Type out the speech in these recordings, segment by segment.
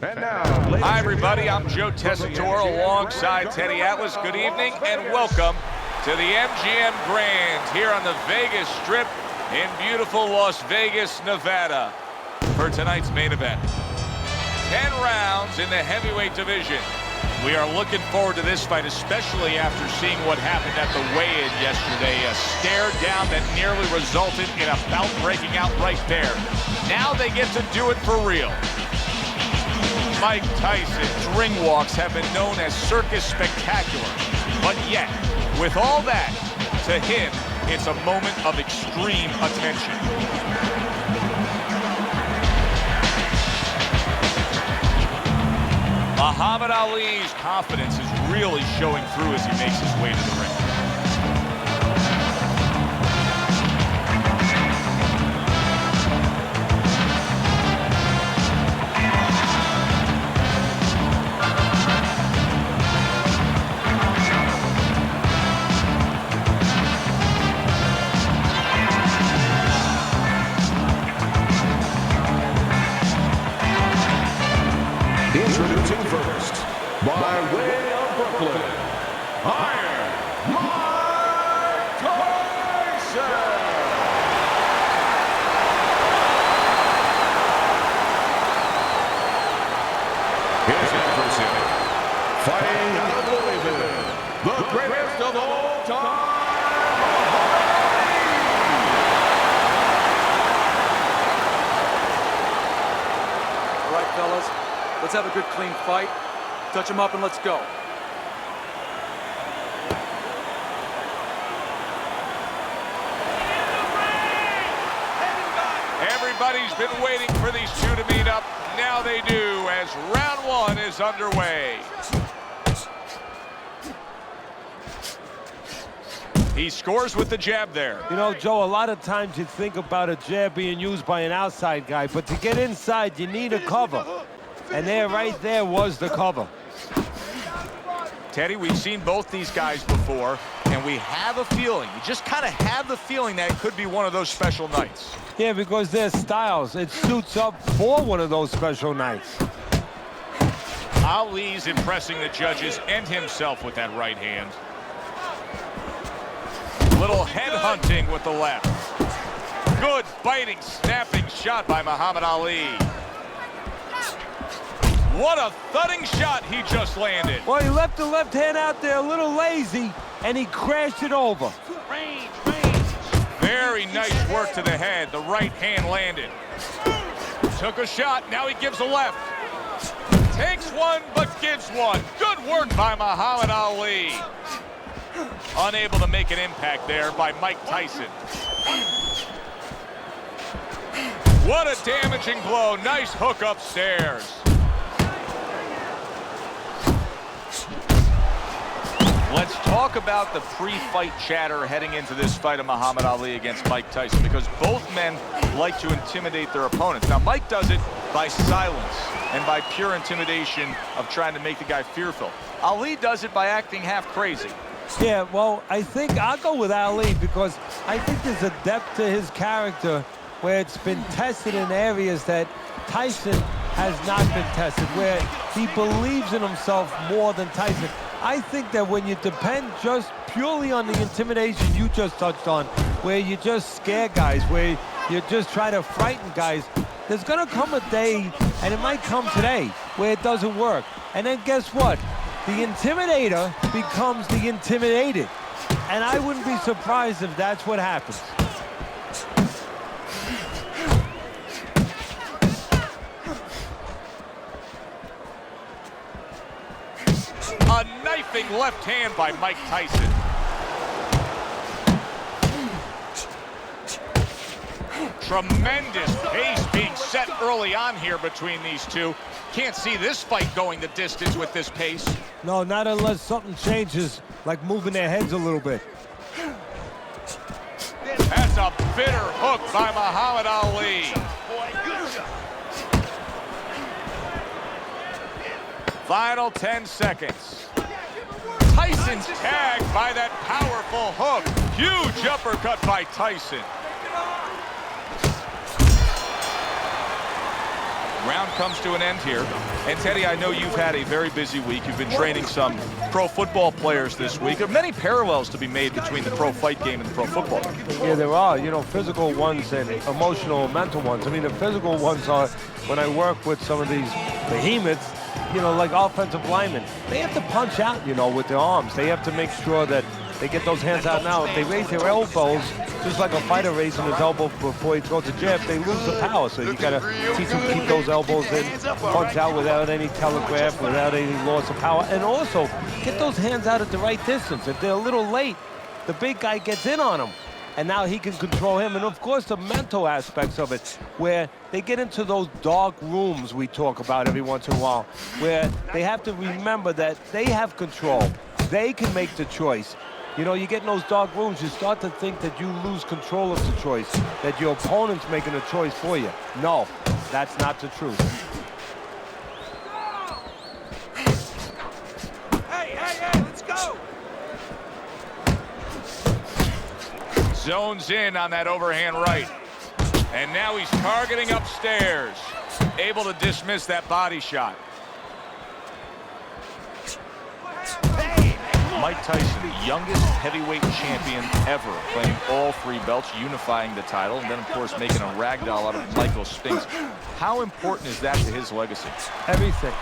And now, hi, everybody. I'm Joe Tessitore alongside Teddy Atlas. Good evening and welcome to the MGM Grand here on the Vegas Strip in beautiful Las Vegas, Nevada for tonight's main event. 10 rounds in the heavyweight division. We are looking forward to this fight, especially after seeing what happened at the weigh-in yesterday. A stare down that nearly resulted in a bout breaking out right there. Now they get to do it for real. Mike Tyson's ring walks have been known as circus spectacular, but yet, with all that, to him, it's a moment of extreme attention. Muhammad Ali's confidence is really showing through as he makes his way to the ring. introducing first, by way of Brooklyn, Iron Mike Tyson. His adversary, fighting out of Louisville, the greatest of all time. All right, fellas, let's have a good, clean fight. Touch him up and let's go. Everybody's been waiting for these two to meet up. Now they do, as round one is underway. He scores with the jab there. You know, Joe, a lot of times you think about a jab being used by an outside guy, but to get inside, you need a cover. And there, right there, was the cover. Teddy, we've seen both these guys before, and we have a feeling, we just kind of have the feeling that it could be one of those special nights. Yeah, because their styles, it suits up for one of those special nights. Ali's impressing the judges and himself with that right hand. Little head hunting with the left. Good biting, snapping shot by Muhammad Ali. What a thudding shot he just landed. Well, he left the left hand out there a little lazy, and he crashed it over. Range. Very nice work to the head. The right hand landed. Took a shot. Now he gives a left. Takes one, but gives one. Good work by Muhammad Ali. Unable to make an impact there by Mike Tyson. What a damaging blow. Nice hook upstairs. Let's talk about the pre-fight chatter heading into this fight of Muhammad Ali against Mike Tyson, because both men like to intimidate their opponents. Now, Mike does it by silence and by pure intimidation of trying to make the guy fearful. Ali does it by acting half crazy. Yeah, well, I think I'll go with Ali because I think there's a depth to his character where it's been tested in areas that Tyson has not been tested, where he believes in himself more than Tyson. I think that when you depend just purely on the intimidation you just touched on, where you just scare guys, where you just try to frighten guys, there's gonna come a day, and it might come today, where it doesn't work. And then guess what? The intimidator becomes the intimidated. And I wouldn't be surprised if that's what happens. A knifing left hand by Mike Tyson. Tremendous pace being set early on here between these two. Can't see this fight going the distance with this pace. No, not unless something changes, like moving their heads a little bit. That's a bitter hook by Muhammad Ali. Final 10 seconds. Tyson's tagged by that powerful hook. Huge uppercut by Tyson. Round comes to an end here. And Teddy, I know you've had a very busy week. You've been training some pro football players this week. There are many parallels to be made between the pro fight game and the pro football game. Yeah, there are, you know, physical ones and emotional and mental ones. I mean, the physical ones are when I work with some of these behemoths, you know, like offensive linemen. They have to punch out, you know, with their arms. They have to make sure that they get those hands out now. If they raise their elbows, just like a fighter raising his elbow before he throws a jab, they lose the power. So you got to teach them to keep those elbows in, punch out without any telegraph, without any loss of power. And also, get those hands out at the right distance. If they're a little late, the big guy gets in on them. And now he can control him. And of course, the mental aspects of it, where they get into those dark rooms we talk about every once in a while, where they have to remember that they have control. They can make the choice. You know, you get in those dark rooms, you start to think that you lose control of the choice, that your opponent's making a choice for you. No, that's not the truth. Hey, let's go! Zones in on that overhand right. And now he's targeting upstairs. Able to dismiss that body shot. Mike Tyson, the youngest heavyweight champion ever, playing all 3 belts, unifying the title, and then, of course, making a ragdoll out of Michael Spinks. How important is that to his legacy? Everything.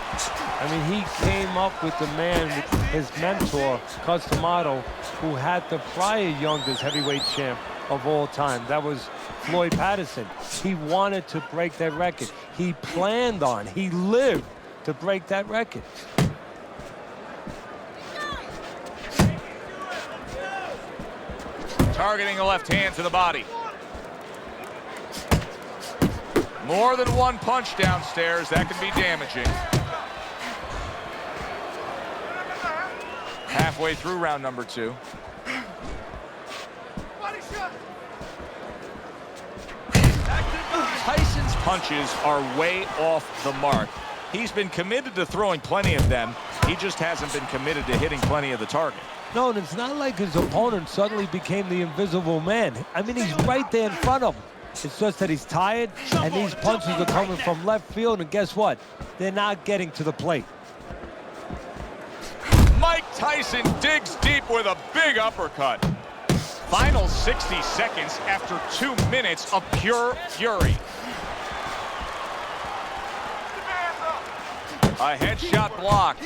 I mean, he came up with the man, his mentor, Cus D'Amato, who had the prior youngest heavyweight champ of all time. That was Floyd Patterson. He wanted to break that record. He planned on, he lived to break that record. Targeting the left hand to the body. More than one punch downstairs. That can be damaging. Halfway through round number 2. Tyson's punches are way off the mark. He's been committed to throwing plenty of them. He just hasn't been committed to hitting plenty of the target. No, and it's not like his opponent suddenly became the invisible man. I mean, he's right there in front of him. It's just that he's tired, and these punches are coming from left field, and guess what? They're not getting to the plate. Mike Tyson digs deep with a big uppercut. Final 60 seconds after 2 minutes of pure fury. A headshot blocked.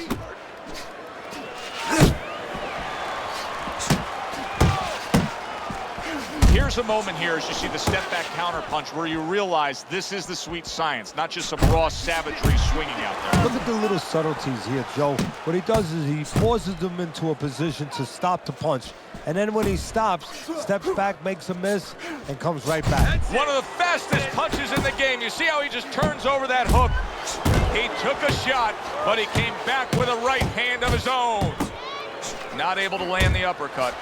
Here's a moment here as you see the step-back counter-punch where you realize this is the sweet science, not just some raw savagery swinging out there. Look at the little subtleties here, Joe. What he does is he forces them into a position to stop the punch. And then when he stops, steps back, makes a miss, and comes right back. One of the fastest punches in the game. You see how he just turns over that hook? He took a shot, but he came back with a right hand of his own. Not able to land the uppercut.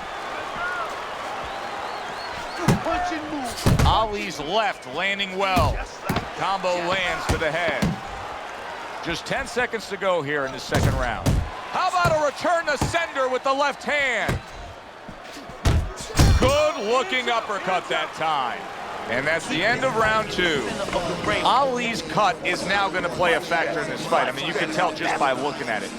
Ali's left landing well. Combo lands to the head. Just 10 seconds to go here in the second round. How about a return to sender with the left hand? Good looking uppercut that time. And that's the end of round 2. Ali's cut is now going to play a factor in this fight. I mean, you can tell just by looking at it.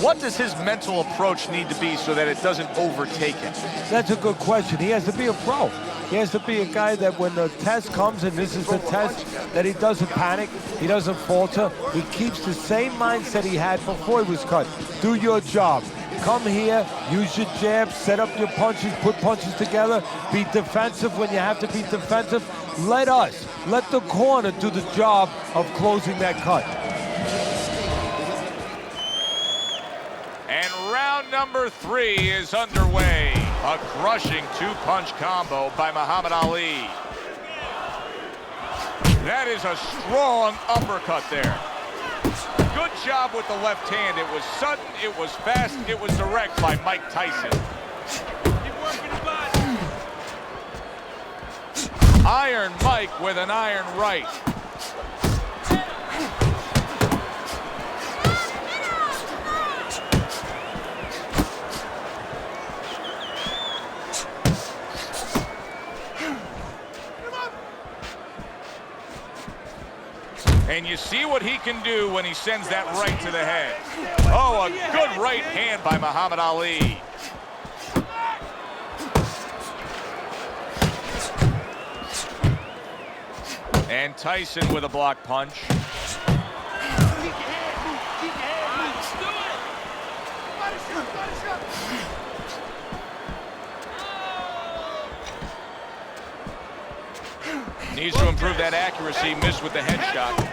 What does his mental approach need to be so that it doesn't overtake him? That's a good question. He has to be a pro. He has to be a guy that when the test comes, and this is the test, that he doesn't panic, he doesn't falter. He keeps the same mindset he had before he was cut. Do your job. Come here, use your jab, set up your punches, put punches together, be defensive when you have to be defensive. Let the corner do the job of closing that cut. And round number 3 is underway. A crushing 2-punch combo by Muhammad Ali. That is a strong uppercut there. Good job with the left hand. It was sudden, it was fast, it was direct by Mike Tyson. Iron Mike with an iron right. And you see what he can do when he sends that right to the head. Oh, a good right hand by Muhammad Ali. And Tyson with a block punch. Needs to improve that accuracy. Missed with the headshot.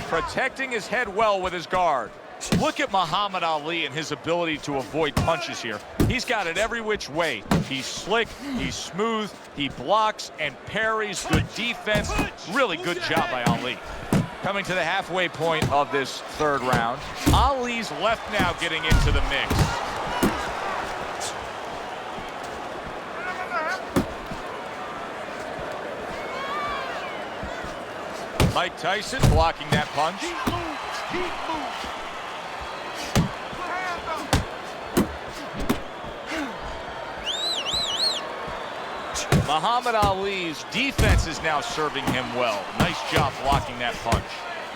Protecting his head well with his guard. Look at Muhammad Ali and his ability to avoid punches here. He's got it every which way. He's slick, he's smooth, he blocks and parries. Good defense. Really good job by Ali. Coming to the halfway point of this third round. Ali's left now getting into the mix. Mike Tyson blocking that punch. Muhammad Ali's defense is now serving him well. Nice job blocking that punch.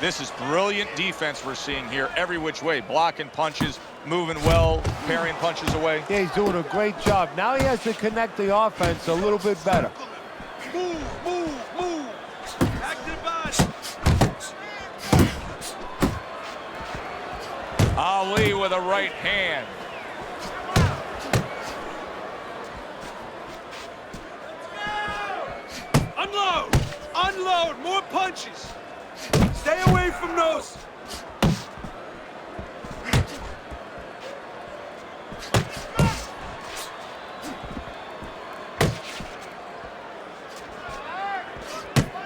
This is brilliant defense we're seeing here every which way. Blocking punches, moving well, parrying punches away. Yeah, he's doing a great job. Now he has to connect the offense a little bit better. Ali with a right hand. Unload! Unload! More punches! Stay away from those!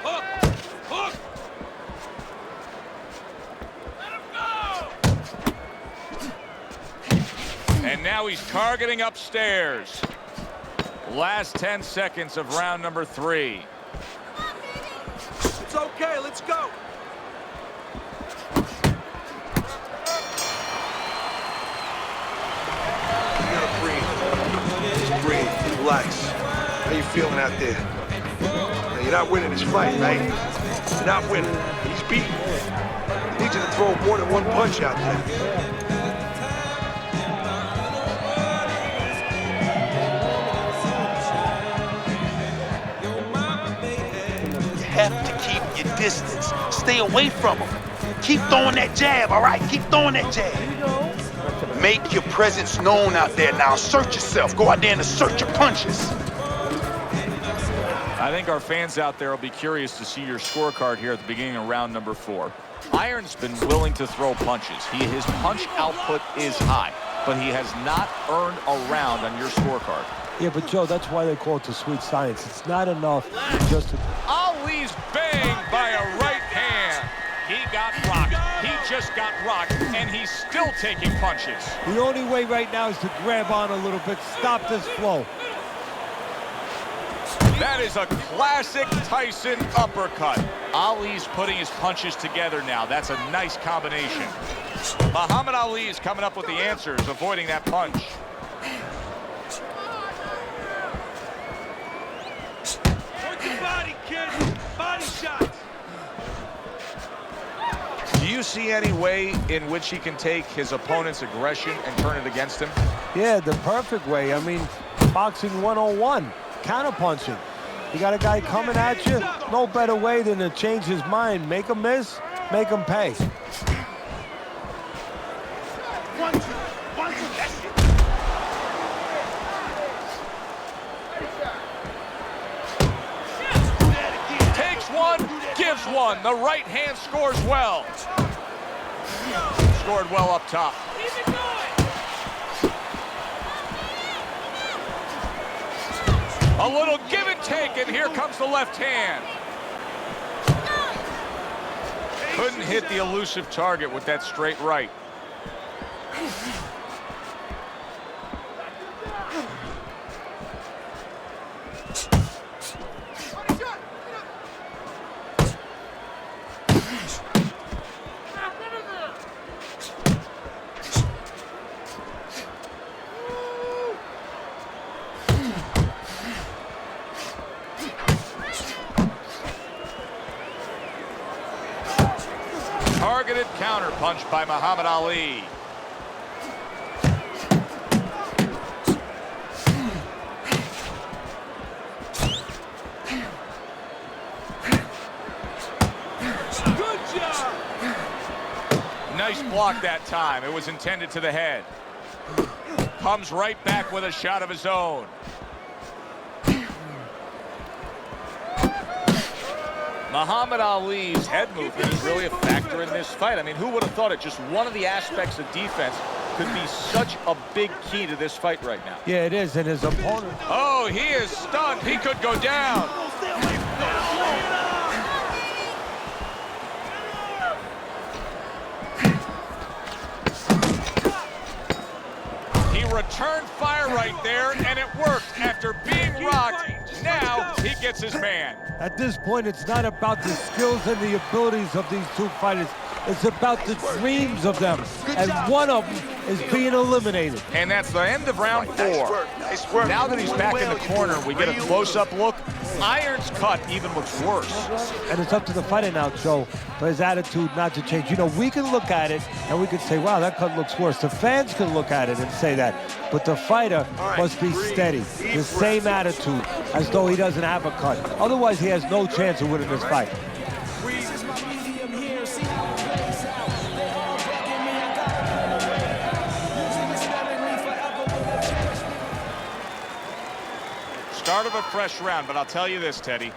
Hook! Hook! And now he's targeting upstairs. Last 10 seconds of round number 3. It's okay, let's go! You gotta breathe. Just breathe. Relax. How you feeling out there? Now, you're not winning this fight, right? You're not winning. He's beaten. He needs you to throw more than one punch out there. Have to keep your distance. Stay away from him. Keep throwing that jab, all right? Keep throwing that jab. Make your presence known out there now. Assert yourself. Go out there and assert your punches. I think our fans out there will be curious to see your scorecard here at the beginning of round number 4. Iron's been willing to throw punches. His punch output is high, but he has not earned a round on your scorecard. Yeah, but Joe, that's why they call it the sweet science. It's not enough just to... Ali's banged by a right hand. He got rocked. He just got rocked, and he's still taking punches. The only way right now is to grab on a little bit, stop this flow. That is a classic Tyson uppercut. Ali's putting his punches together now. That's a nice combination. Muhammad Ali is coming up with the answers, avoiding that punch. Body, kid! Body shots! Do you see any way in which he can take his opponent's aggression and turn it against him? Yeah, the perfect way. I mean, boxing 101, counterpunching. You got a guy coming at you, no better way than to change his mind. Make him miss, make him pay. One, two, that's it. Takes one, gives one. The right hand scores well. Scored well up top. A little give and take, and here comes the left hand. Couldn't hit the elusive target with that straight right. targeted counterpunch by Muhammad Ali. Nice block that time. It was intended to the head. Comes right back with a shot of his own. Muhammad Ali's head movement is really a factor in this fight. I mean, who would have thought it? Just one of the aspects of defense could be such a big key to this fight right now. Yeah, it is, and his opponent. Oh, he is stunned. He could go down. He returned fire right there, and it worked. After being rocked, now he gets his man. At this point, it's not about the skills and the abilities of these two fighters. It's about the dreams of them, and one of them is being eliminated. And that's the end of round 4. Nice work. Now that he's back in the corner, we get a close-up look. Iron's cut even looks worse. And it's up to the fighter now, Joe, for his attitude not to change. You know, we can look at it, and we can say, wow, that cut looks worse. The fans can look at it and say that. But the fighter must be steady, the same attitude, as though he doesn't have a cut. Otherwise, he has no chance of winning this fight. Start of a fresh round, but I'll tell you this, Teddy.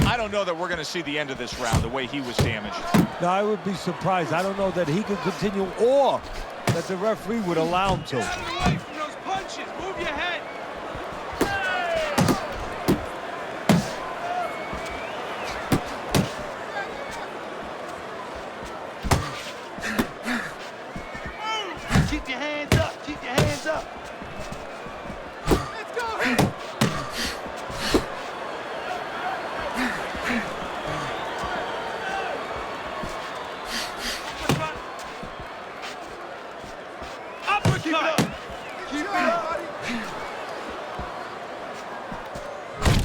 I don't know that we're going to see the end of this round the way he was damaged. No, I would be surprised. I don't know that he could continue or that the referee would allow him to. Get away from those punches. Move your head. Keep your hands up. Keep your hands up. Let's go.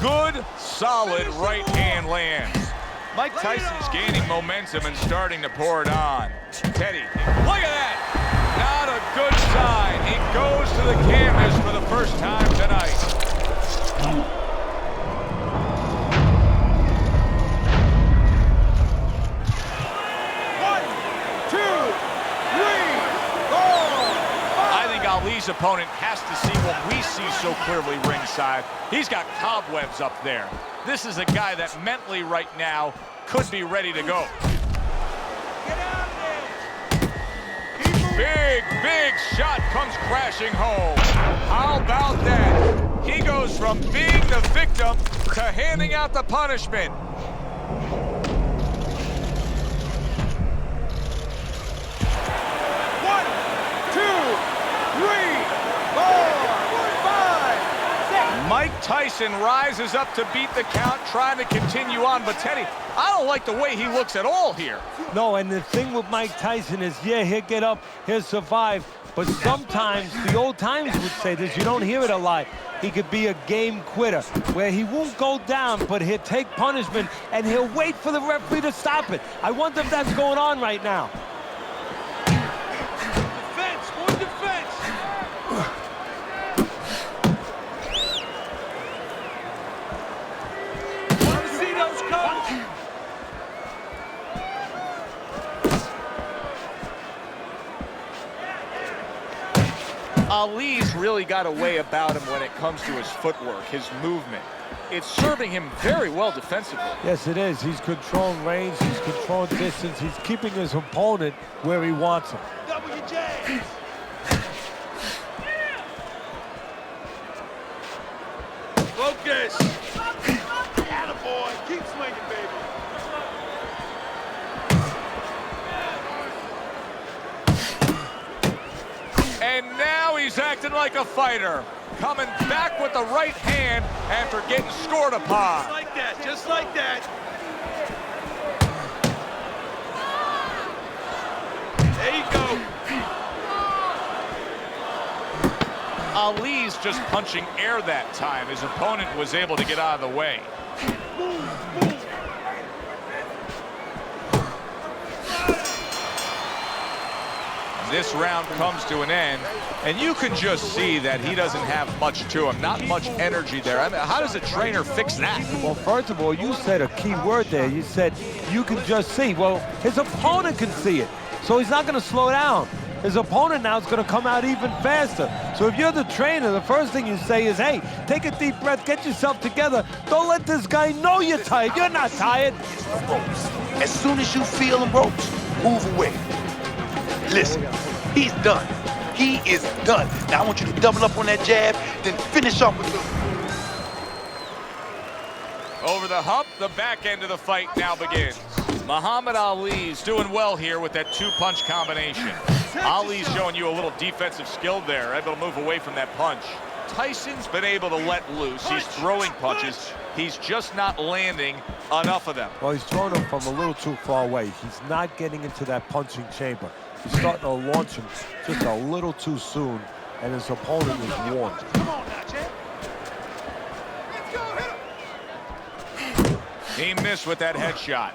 Good, solid right hand lands. Mike Tyson's gaining momentum and starting to pour it on. Teddy, look at that! Not a good sign. He goes to the canvas for the first time tonight. 1, 2, 3, 4. I think Ali's opponent has to see what we see so clearly ringside. He's got cobwebs up there. This is a guy that mentally right now could be ready to go. Get out there. Big, big shot comes crashing home. How about that? He goes from being the victim to handing out the punishment. Mike Tyson rises up to beat the count, trying to continue on. But, Teddy, I don't like the way he looks at all here. No, and the thing with Mike Tyson is, yeah, he'll get up, he'll survive. But sometimes, the old timers would say this, you don't hear it a lot, he could be a game quitter, where he won't go down, but he'll take punishment, and he'll wait for the referee to stop it. I wonder if that's going on right now. Defense, more defense. Want to see those cuts? Ali's really got a way about him when it comes to his footwork, his movement. It's serving him very well defensively. Yes, it is. He's controlling range, he's controlling distance, he's keeping his opponent where he wants him. Double your jab. Focus. Attaboy. Keep swinging, baby. And now he's acting like a fighter, coming back with the right hand after getting scored upon. Just like that, just like that. There you go. Ali's just punching air that time. His opponent was able to get out of the way. This round comes to an end, and you can just see that he doesn't have much to him, not much energy there. I mean, how does a trainer fix that? Well, first of all, you said a key word there. You said you can just see. Well, his opponent can see it, so he's not going to slow down. His opponent now is going to come out even faster. So if you're the trainer, the first thing you say is, hey, take a deep breath, get yourself together. Don't let this guy know you're tired. You're not tired. As soon as you feel the ropes, move away. Listen, he's done. He is done. Now I want you to double up on that jab, then finish off with the... Over the hump, the back end of the fight now begins. Muhammad Ali's doing well here with that two-punch combination. Ali's showing you a little defensive skill there, able to move away from that punch. Tyson's been able to let loose. He's throwing punches. He's just not landing enough of them. Well, he's throwing them from a little too far away. He's not getting into that punching chamber. He's starting to launch him just a little too soon, and his opponent is warned. Come on now, Jab. Let's go, hit him. He missed with that headshot.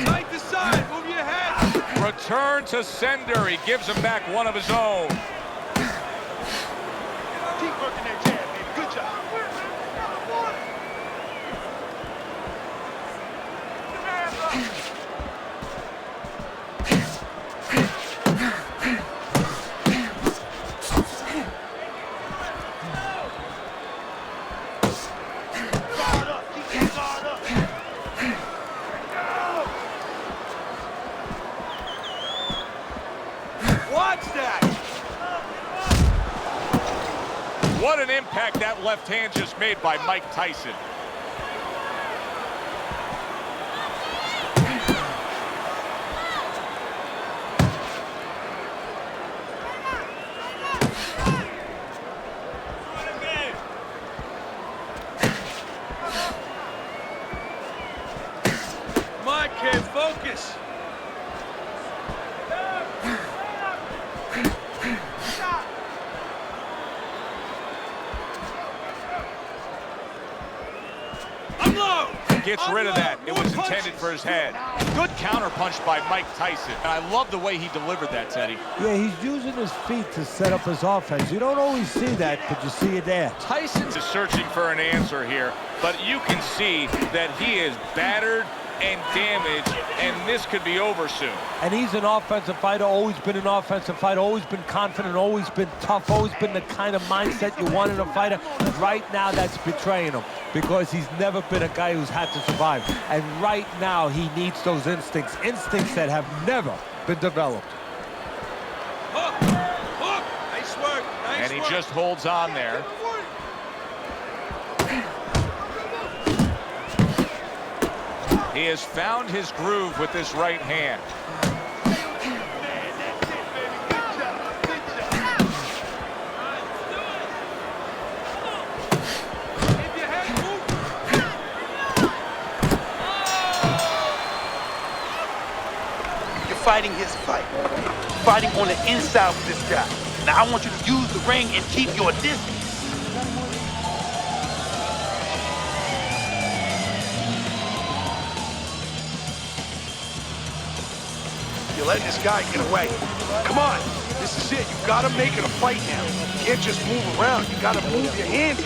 Side to side, move your head. Return to sender. He gives him back one of his own. Keep working that jab, baby. Good job. Guard up. Keep that guard up. Watch that. What an impact that left hand just made by Mike Tyson. Come on, kid, focus. Gets rid of that. It was intended for his head. Good counter punch by Mike Tyson. And I love the way he delivered that, Teddy. Yeah, he's using his feet to set up his offense. You don't always see that, but you see it there. Tyson's searching for an answer here, but you can see that he is battered and damaged, and this could be over soon. And he's an offensive fighter, always been an offensive fighter, always been confident, always been tough, always been the kind of mindset you want in a fighter. Right now, that's betraying him because he's never been a guy who's had to survive. And right now, he needs those instincts that have never been developed. Hook, hook. Nice work, nice And he work. just holds on there. He has found his groove with this right hand. You're fighting his fight. Fighting on the inside with this guy. Now I want you to use the ring and keep your distance. You're letting this guy get away. Come on. This is it. You gotta make it a fight now. You can't just move around. You gotta move your hands.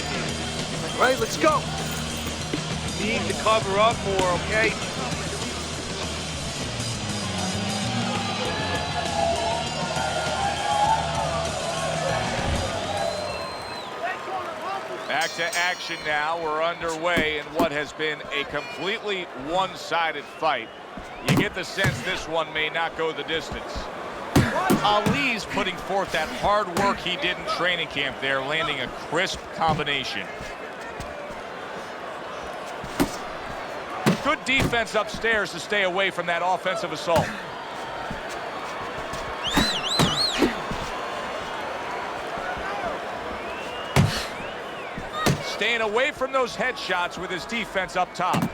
All right, let's go. Need to cover up more, okay? Back to action now. We're underway in what has been a completely one-sided fight. You get the sense this one may not go the distance. Ali's putting forth that hard work he did in training camp there, landing a crisp combination. Good defense upstairs to stay away from that offensive assault. Staying away from those headshots with his defense up top.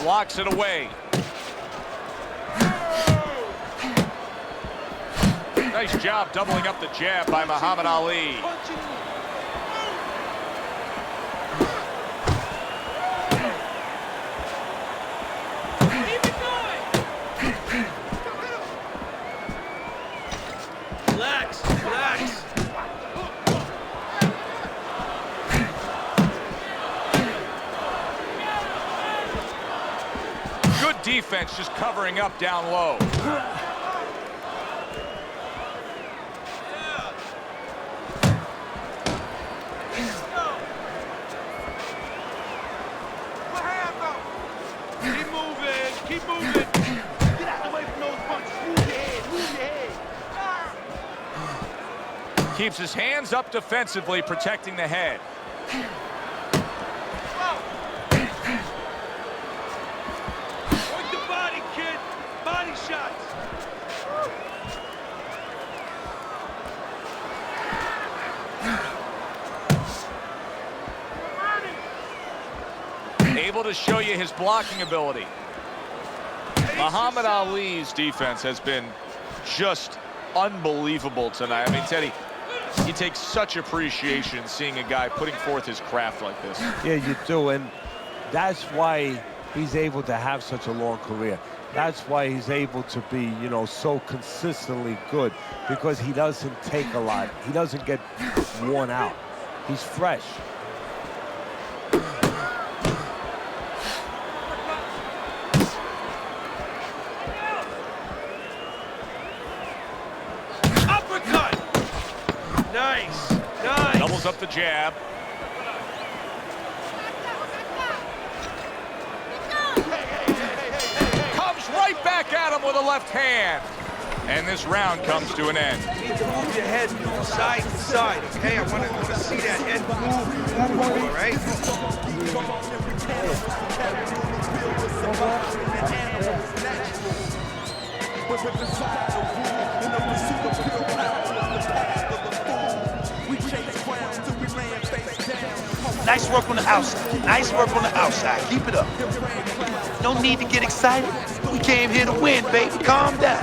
blocks it away. Nice job doubling up the jab by Muhammad Ali. Relax, relax. Good defense, just covering up down low. Keep moving. Get out the way from those punches. Move your head. Move your head. Keeps his hands up defensively, protecting the head. Work the body, kid. Body shots. Able to show you his blocking ability. Muhammad Ali's defense has been just unbelievable tonight. I mean, Teddy, you take such appreciation seeing a guy putting forth his craft like this. Yeah, you do, and that's why he's able to have such a long career. That's why he's able to be, you know, so consistently good, because he doesn't take a lot. He doesn't get worn out. He's fresh. Uppercut. Nice, nice. Doubles up the jab. Comes right back at him with a left hand. And this round comes to an end. You need to move your head from side to side, okay? I want to see that head move, all right? Nice work on the outside. Nice work on the outside. Keep it up. No need to get excited. We came here to win, baby. Calm down.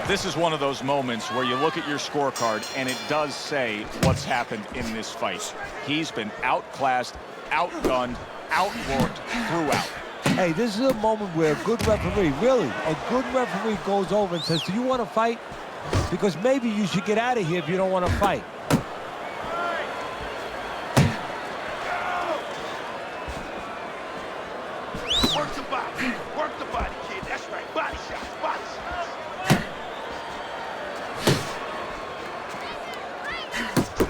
This is one of those moments where you look at your scorecard and it does say what's happened in this fight. He's been outclassed, outgunned, outworked throughout. Hey, this is a moment where a good referee, really, a good referee goes over and says, do you want to fight? Because maybe you should get out of here if you don't want to fight. Work the body. Work the body, kid. That's right. Body shots. Body shots.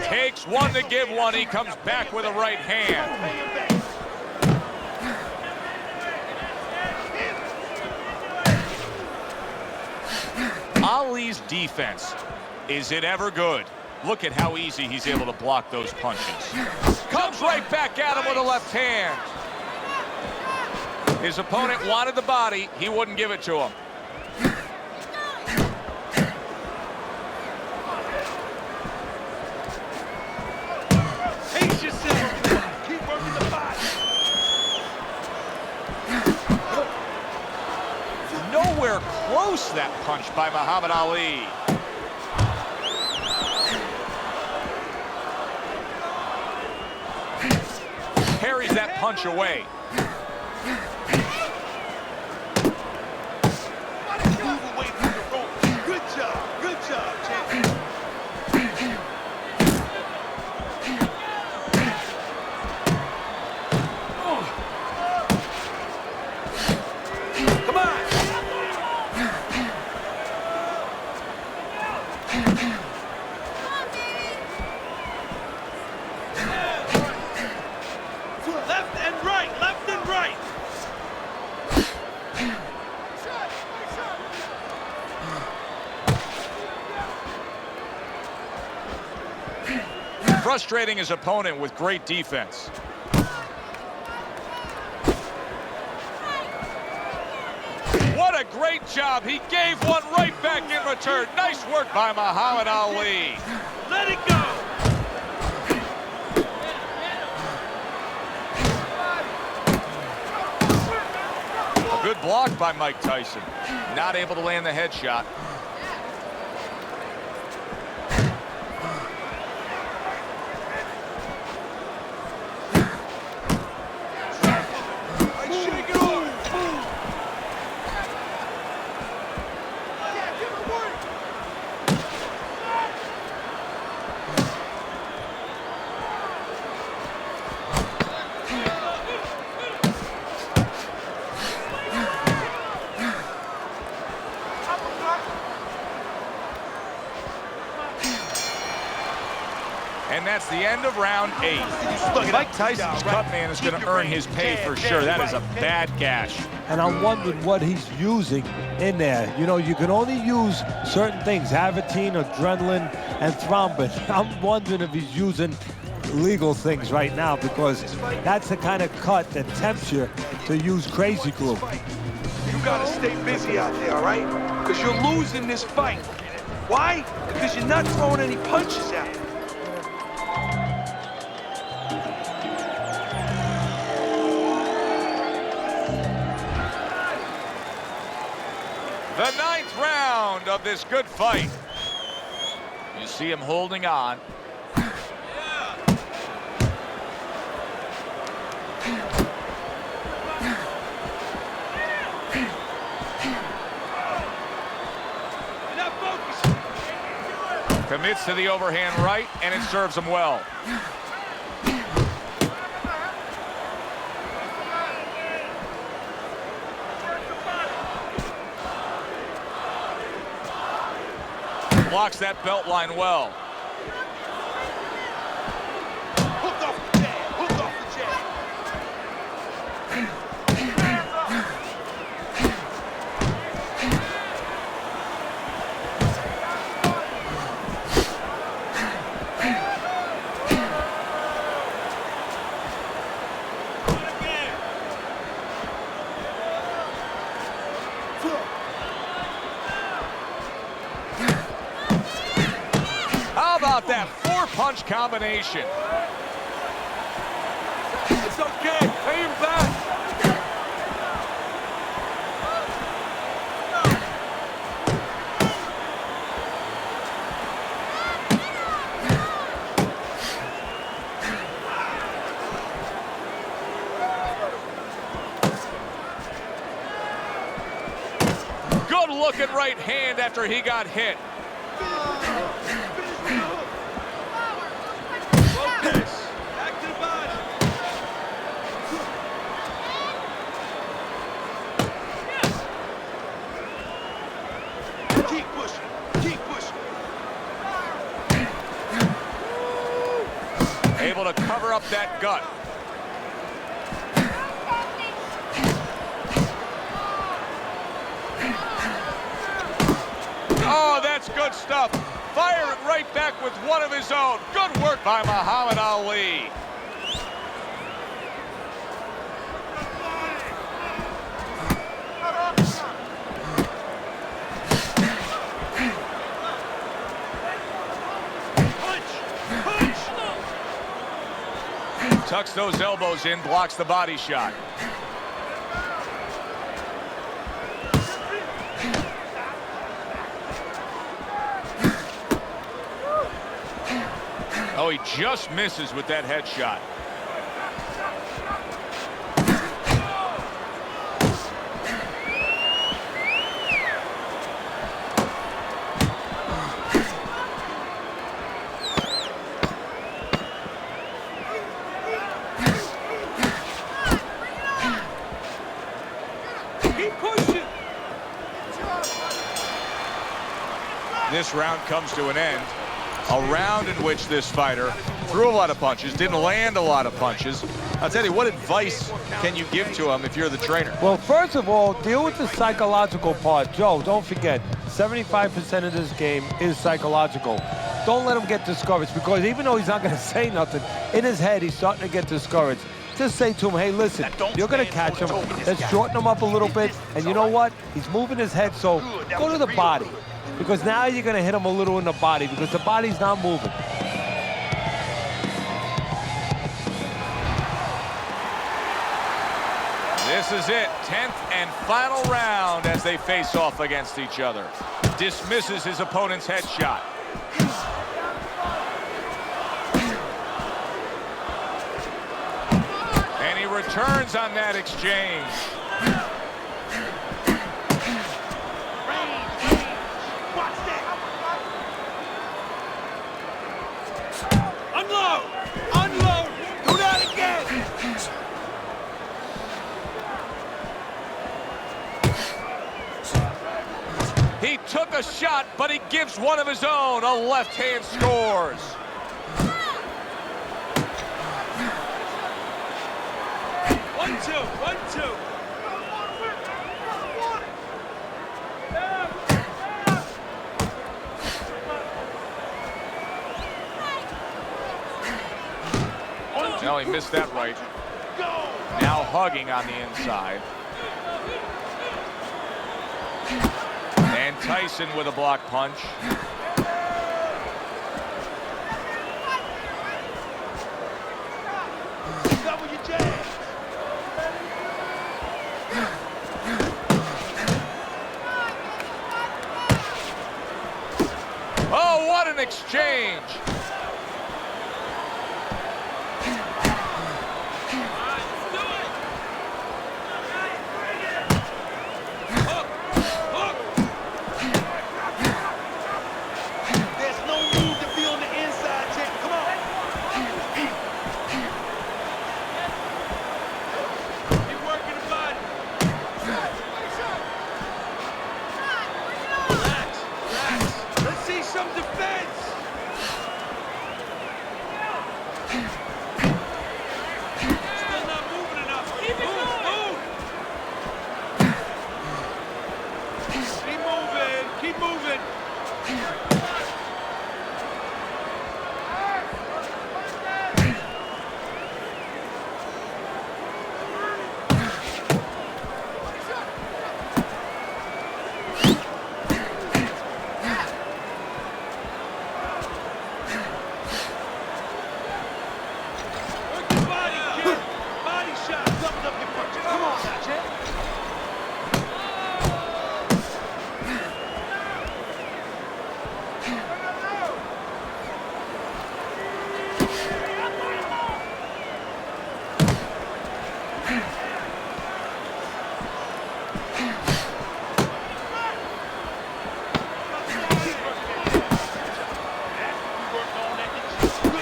Takes one to give one. He comes back with a right hand. Ali's defense, is it ever good? Look at how easy he's able to block those punches. Comes right back at him with a left hand. His opponent wanted the body. He wouldn't give it to him. Pace yourself. Keep working the body. Nowhere close, that punch by Muhammad Ali. Parries that punch away. Move away from the rope. Good job. Good job, champion. Come on. Left and right, left and right. Frustrating his opponent with great defense. What a great job. He gave one right back in return. Nice work by Muhammad Ali. Let it go. blocked by Mike Tyson. Not able to land the headshot. And that's the end of round 8. Mike Tyson's cut man is going to earn his pay for sure. That is a bad gash. And I'm wondering what he's using in there. You know, you can only use certain things, Avatine, adrenaline, and thrombin. I'm wondering if he's using legal things right now, because that's the kind of cut that tempts you to use crazy glue. You gotta stay busy out there, all right? Because you're losing this fight. Why? Because you're not throwing any punches at him. The 9th round of this good fight. You see him holding on. Commits to the overhand right, and it serves him well. Blocks that belt line well. Hook off the jab. Hook off the jab. How about that 4-punch combination? It's okay. Pay him back. Good looking right hand after he got hit. Keep pushing. Keep pushing. Able to cover up that gut. Oh, that's good stuff. Firing right back with one of his own. Good work by Muhammad Ali. Tucks those elbows in, blocks the body shot. Oh, he just misses with that headshot. This round comes to an end. A round in which this fighter threw a lot of punches, didn't land a lot of punches. I'll tell you, what advice can you give to him if you're the trainer? Well, first of all, deal with the psychological part. Joe, don't forget, 75% of this game is psychological. Don't let him get discouraged, because even though he's not going to say nothing, in his head, he's starting to get discouraged. Just say to him, hey, listen, you're going to catch him. Let's shorten him up a little bit. And you know what? He's moving his head, so go to the body. Because now you're going to hit him a little in the body, because the body's not moving. This is it, 10th and final round as they face off against each other. Dismisses his opponent's headshot. And he returns on that exchange. Unload! Unload! Do that again! He took a shot, but he gives one of his own. A left hand scores. One, two, one, two. No, he missed that right. Now hugging on the inside. And Tyson with a block punch. Oh, what an exchange!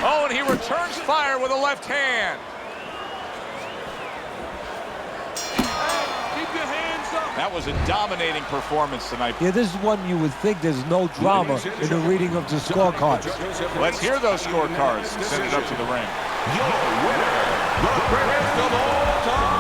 Oh, and he returns fire with a left hand. Keep your hands up. That was a dominating performance tonight. Yeah, this is one you would think there's no drama in the reading of the scorecards. Let's hear those scorecards. Send it up to the ring. Your winner, the greatest of all time,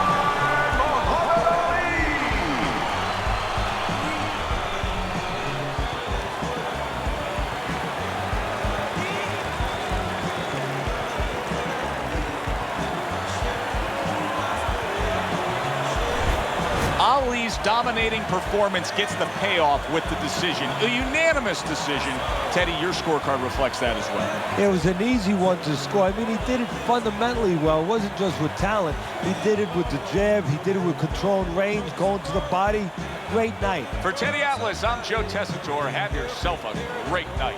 Ali's dominating performance gets the payoff with the decision. A unanimous decision. Teddy, your scorecard reflects that as well. It was an easy one to score. I mean, he did it fundamentally well. It wasn't just with talent. He did it with the jab. He did it with control and range, going to the body. Great night. For Teddy Atlas, I'm Joe Tessitore. Have yourself a great night.